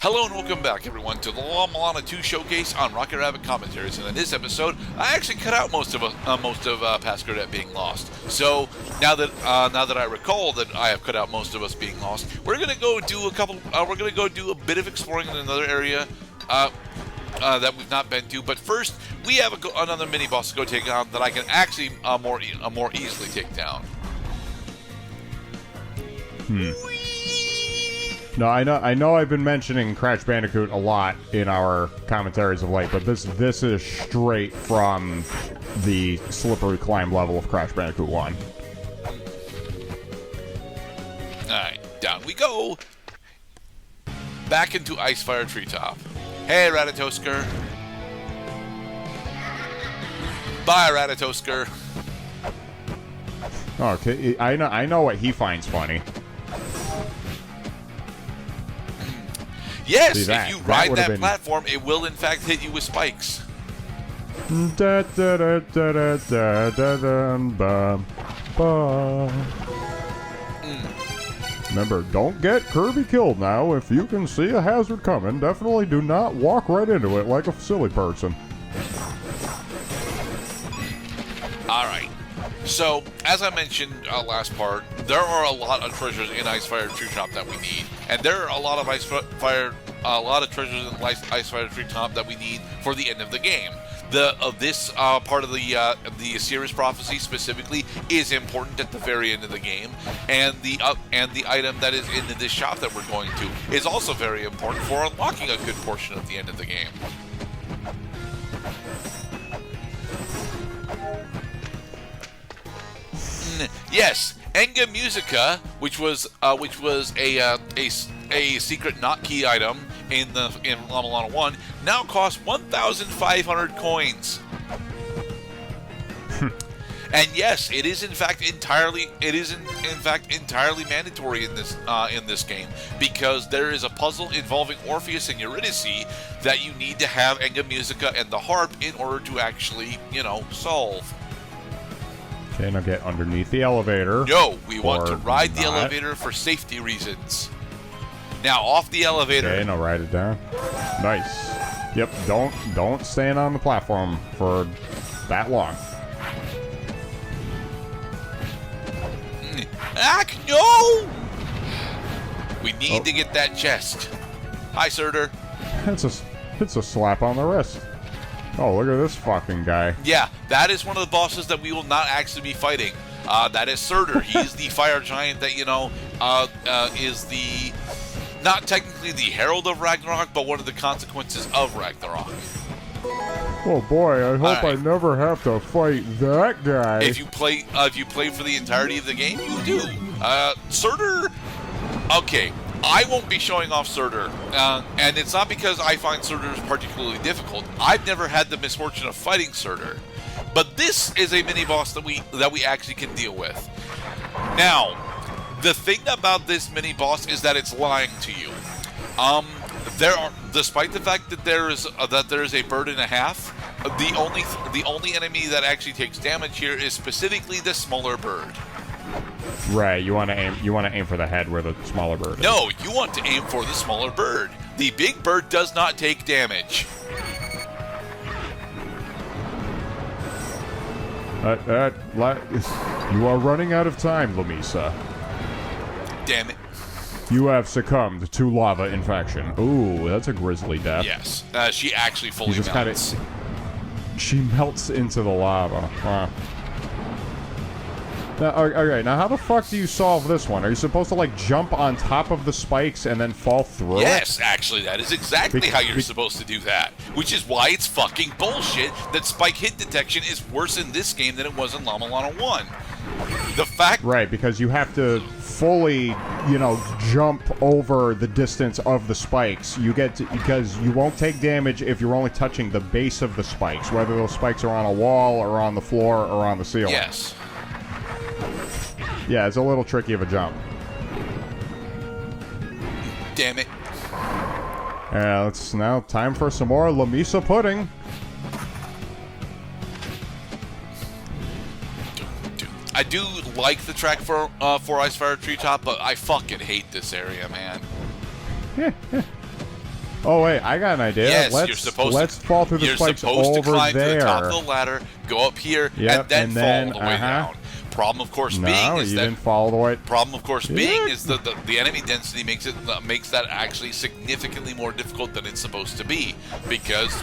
Hello and welcome back, everyone, to the La-Mulana 2 showcase on Rocket Rabbit Commentaries. And in this episode, I actually cut out most of Past Credit being lost. So now that I recall that I have cut out most of us being lost, we're gonna go do a bit of exploring in another area that we've not been to. But first, we have another mini boss to go take on that I can actually more easily take down. No, I know I've been mentioning Crash Bandicoot a lot in our commentaries of late, but this is straight from the slippery climb level of Crash Bandicoot 1. Alright, down we go! Back into Icefire Treetop. Hey, Ratatoskr. Bye, Ratatoskr. Okay, I know what he finds funny. Yes, if you ride that platform, it will in fact hit you with spikes. Remember, don't get Kirby killed now. If you can see a hazard coming, definitely do not walk right into it like a silly person. Alright. So, as I mentioned last part, there are a lot of treasures in Icefire Treetop that we need, and there are a lot of treasures in Icefire Treetop that we need for the end of the game. This part of the Series Prophecy specifically is important at the very end of the game, and the item that is in this shop that we're going to is also very important for unlocking a good portion of the end of the game. Yes, Enga Musica, which was a secret not key item in La-Mulana 1, now costs 1,500 coins. And yes, it is in fact entirely mandatory in this game, because there is a puzzle involving Orpheus and Eurydice that you need to have Enga Musica and the harp in order to actually, solve. Okay, now get underneath the elevator. No, we want to ride the elevator for safety reasons. Now, off the elevator. Okay, now ride it down. Nice. Yep, don't stand on the platform for that long. No! We need to get that chest. Hi, Surtur. It's a slap on the wrist. Oh, look at this fucking guy. Yeah, that is one of the bosses that we will not actually be fighting. That is Surtur. He's the fire giant that, is the... not technically the herald of Ragnarok, but one of the consequences of Ragnarok. Oh boy, I hope I never have to fight that guy. If you play for the entirety of the game, you do. Surtur... Okay, I won't be showing off Surtur, and it's not because I find Surtur particularly difficult. I've never had the misfortune of fighting Surtur, but this is a mini boss that we actually can deal with. Now, the thing about this mini boss is that it's lying to you. Despite the fact that there is a bird and a half, the only enemy that actually takes damage here is specifically the smaller bird. Right, you want to aim for the head where the smaller bird is. No, you want to aim for the smaller bird. The big bird does not take damage. You are running out of time, Lamisa. Damn it. You have succumbed to lava infection. Ooh, that's a grisly death. Yes, she actually fully melts. She melts into the lava. Wow. Now, okay, now how the fuck do you solve this one? Are you supposed to, jump on top of the spikes and then fall through it? Yes, actually, that is exactly how you're supposed to do that. Which is why it's fucking bullshit that spike hit detection is worse in this game than it was in La-Mulana 1. The fact... Right, because you have to fully, jump over the distance of the spikes. Because you won't take damage if you're only touching the base of the spikes, whether those spikes are on a wall or on the floor or on the ceiling. Yes. Yeah, it's a little tricky of a jump. Damn it. It's now time for some more Lamisa pudding. I do like the track for Icefire Treetop, but I fucking hate this area, man. Oh wait, I got an idea. Yes, let's fall through the spikes over there. You're supposed to climb to the top of the ladder, go up here, and then fall all the way down. Problem, of course, being is that didn't follow the way. Problem, of course, being is that the enemy density makes that actually significantly more difficult than it's supposed to be, because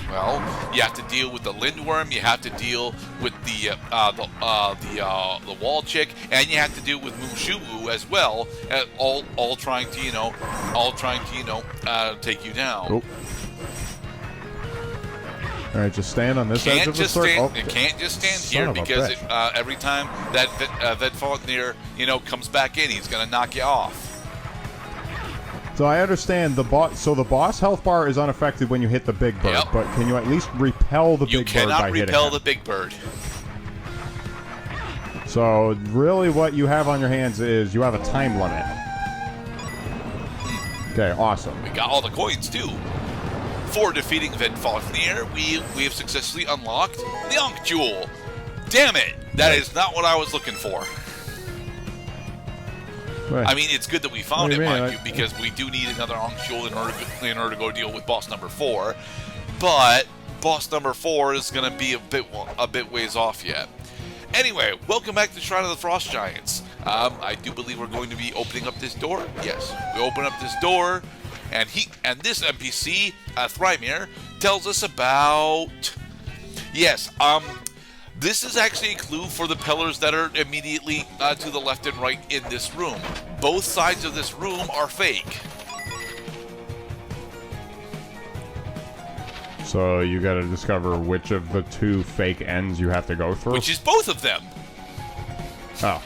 you have to deal with the lindworm, you have to deal with the wall chick, and you have to deal with Mushu as well, all trying to take you down. Oh. All right, just stand on this edge of the circle. It can't just stand here because every time that Vedfalknir, comes back in, he's going to knock you off. So I understand the boss. So the boss health bar is unaffected when you hit the big bird, but can you at least repel the big bird by hitting him? You cannot repel the big bird. So really, what you have on your hands is you have a time limit. Okay, awesome. We got all the coins too. For defeating Vedfalknir, we have successfully unlocked the Ankh Jewel. Damn it! That is not what I was looking for. Right. I mean, it's good that we found it, mind you, because we do need another Ankh Jewel in order to go deal with boss number 4. But boss number 4 is going to be a bit ways off yet. Anyway, welcome back to Shrine of the Frost Giants. I do believe we're going to be opening up this door. Yes, we open up this door. And this NPC, Thrymir, tells us about... Yes, this is actually a clue for the pillars that are immediately to the left and right in this room. Both sides of this room are fake. So you got to discover which of the two fake ends you have to go through? Which is both of them. Oh.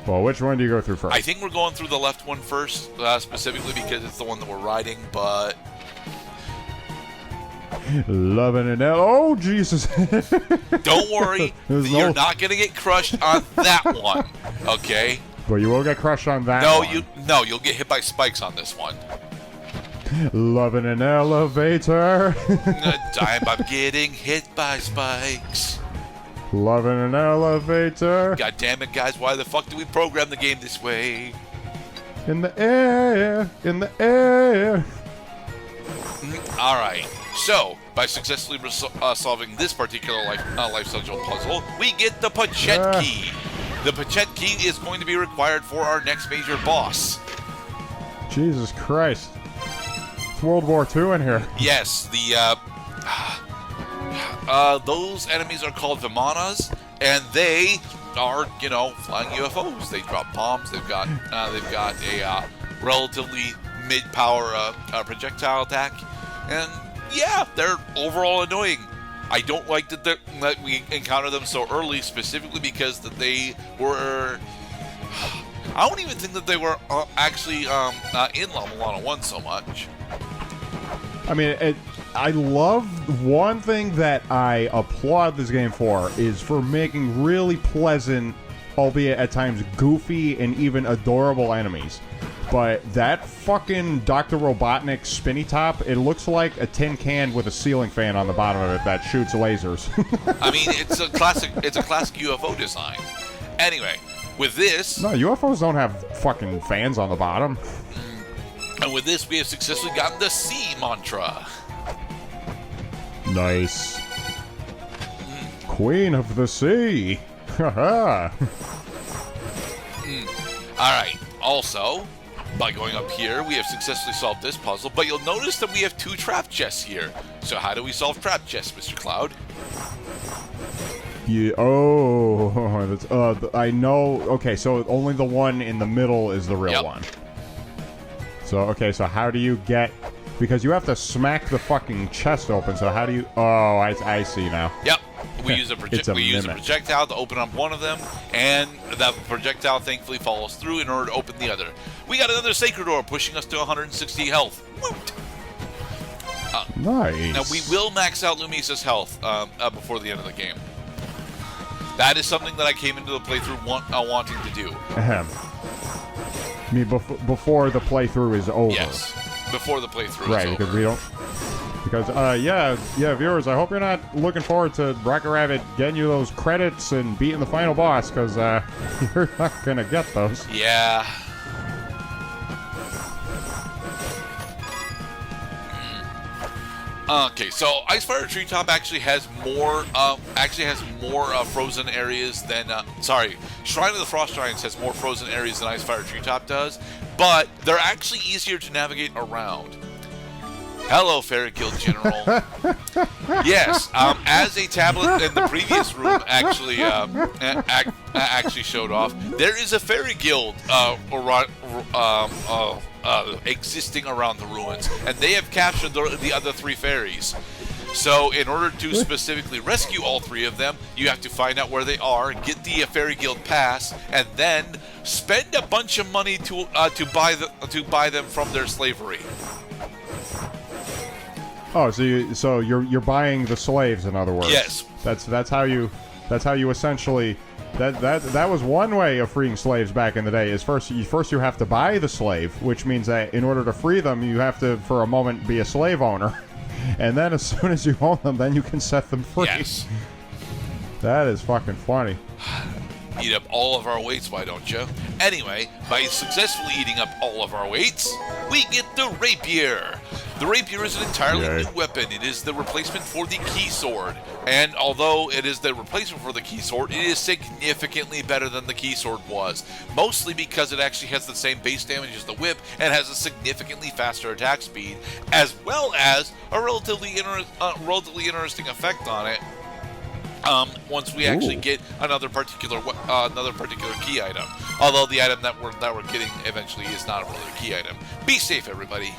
Well, which one do you go through first? I think we're going through the left one first, specifically because it's the one that we're riding, but... Loving it now. Oh, Jesus. Don't worry. You're not going to get crushed on that one, okay? But you will get crushed on that one. No, you'll get hit by spikes on this one. Loving an elevator. I'm getting hit by spikes. Loving an elevator. God damn it, guys. Why the fuck do we program the game this way? In the air. In the air. Alright. So, by successfully solving this particular life cycle puzzle, we get the Pachet Key. The Pachet Key is going to be required for our next major boss. Jesus Christ. It's World War II in here. Yes, those enemies are called Vimanas, and they are, flying UFOs. They drop bombs. They've got a relatively mid-power projectile attack, and yeah, they're overall annoying. I don't like that we encounter them so early, specifically because that they were. I don't even think that they were actually in La-Mulana 1 so much. I mean, I love one thing that I applaud this game for is for making really pleasant, albeit at times goofy and even adorable enemies. But that fucking Dr. Robotnik spinny top, it looks like a tin can with a ceiling fan on the bottom of it that shoots lasers. I mean, it's a classic UFO design. Anyway, with this... No, UFOs don't have fucking fans on the bottom. And with this, we have successfully gotten the sea mantra. Nice. Queen of the sea. Haha. Alright, also, by going up here, we have successfully solved this puzzle, but you'll notice that we have 2 trap chests here. So how do we solve trap chests, Mr. Cloud? Yeah, I know. Okay, so only the one in the middle is the real one. So, okay, so how do you get... Because you have to smack the fucking chest open, so how do you... Oh, I see now. Yep. We use a projectile to open up one of them, and that projectile thankfully follows through in order to open the other. We got another sacred door pushing us to 160 health. Woot! Nice. Now, we will max out Lumisa's health before the end of the game. That is something that I came into the playthrough wanting to do. Ahem. I mean, before the playthrough is over. Yes, before the playthrough is over. Right, because we don't... Because, yeah, viewers, I hope you're not looking forward to Rocket Rabbit getting you those credits and beating the final boss, because you're not going to get those. Yeah. Okay, so Icefire Treetop actually has more frozen areas than Shrine of the Frost Giants has more frozen areas than Icefire Treetop does, but they're actually easier to navigate around. Hello, Fairy Guild General. Yes, as a tablet in the previous room actually actually showed off, there is a Fairy Guild existing around the ruins, and they have captured the other 3 fairies. So in order to specifically rescue all 3 of them, you have to find out where they are, get the Fairy Guild pass, and then spend a bunch of money to buy them from their slavery. Oh, so you're buying the slaves, in other words. Yes. That's how you essentially that was one way of freeing slaves back in the day. Is first you have to buy the slave, which means that in order to free them, you have to for a moment be a slave owner, and then as soon as you own them, then you can set them free. Yes. That is fucking funny. Eat up all of our weights, why don't you? Anyway, by successfully eating up all of our weights, we get the rapier. The rapier is an entirely new weapon. It is the replacement for the key sword. And although it is the replacement for the key sword, it is significantly better than the key sword was. Mostly because it actually has the same base damage as the whip and has a significantly faster attack speed, as well as a relatively interesting effect on it. Once we actually get another particular key item, although the item that we're getting eventually is not really a key item. Be safe, everybody.